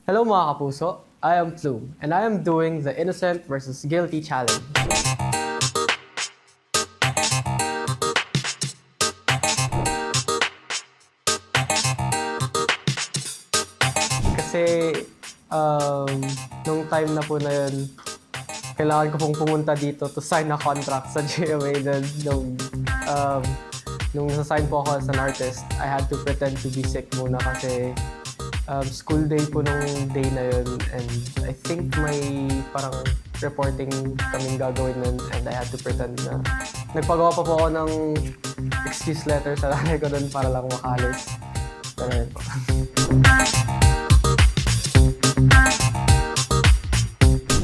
Hello mga kapuso, I am Plume, and I am doing the Innocent versus Guilty Challenge. Kasi, nung time na po na yun, kailangan ko pong pumunta dito to sign a contract sa GMA. Nung nasa-sign po ako as an artist, I had to pretend to be sick muna kasi school day po nung day na yun, and I think may parang reporting kaming gagawin nun, and I had to pretend na nagpagawa pa po ako ng excuse letter sa nanay ko nun para lang makalis. Pero yun po.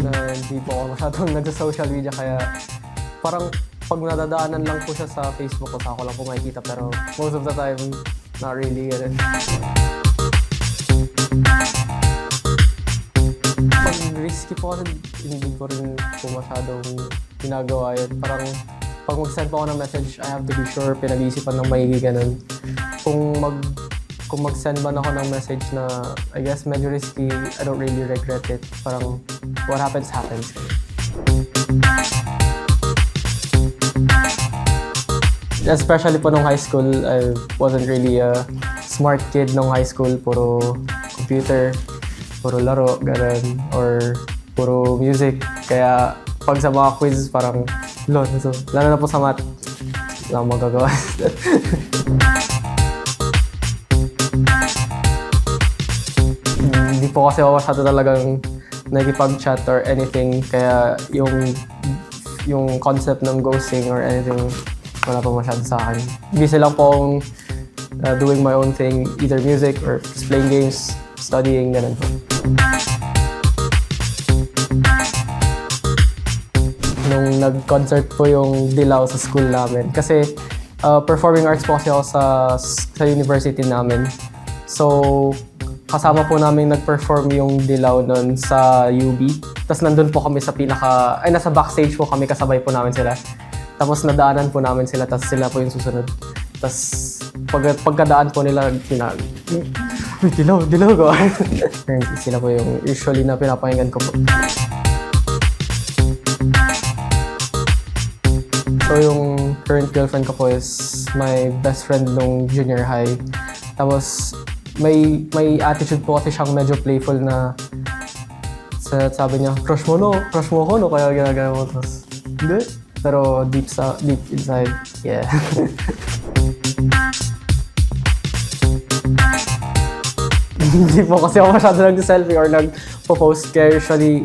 Na hindi po ako masyadong nagsa-social media, kaya parang pag nadadaanan lang po siya sa Facebook ko, saka ko lang po makikita, pero most of the time, not really. Pag risky po kasi hindi ko rin po masyadong ginagawa yun. Parang pag mag-send po ako ng message, I have to be sure, pinag-iisipan ng maigi ganun. Kung mag-send man ako ng message na I guess medyo risky, I don't really regret it. Parang what happens, happens. Especially po nung high school, I wasn't really a smart kid nung high school. Puro computer, puro laro, ganun, or puro music. Kaya pag sa mga quiz, parang lalo na po sa math, wala akong magagawa. Hindi po kasi ako masyado talagang nakikipag-chat or anything, kaya yung concept ng ghosting or anything, wala pa masyado sa akin. Busy lang po akong doing my own thing, either music or just playing games, studying, ganun po. Nung nag-concert po yung Dilaw sa school namin, kasi performing arts po kasi ako sa university namin. So, kasama po namin nag-perform yung Dilaw nun sa UB. Tapos nandun po kami sa nasa backstage po kami, kasabay po namin sila. Tapos nadaanan po namin sila, tapos sila po yung susunod. Tapos pagkadaan po nila, dilaw ko. Sila po yung usually na pinapakinggan ko po. So yung current girlfriend ko po is my best friend nung junior high. Tapos may attitude po kasi siyang medyo playful na sabi niya, crush mo ako, no? Kaya ginagaya mo. Tapos, hindi. Pero deep inside, yeah. Hindi po kasi ako masyado nag-selfie or nag-post. Kaya usually,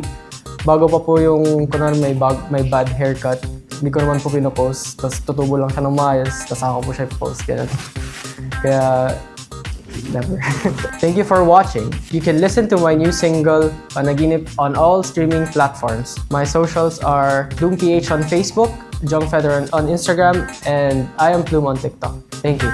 bago pa po yung, kunwari may bad haircut, hindi ko naman po pinopost. Tapos tutubo lang siya ng maayos, tapos ako po siya i-post. Kaya never. Thank you for watching. You can listen to my new single, Panaginip, on all streaming platforms. My socials are PlumePH on Facebook, Jungfeather on Instagram, and I am Plume on TikTok. Thank you.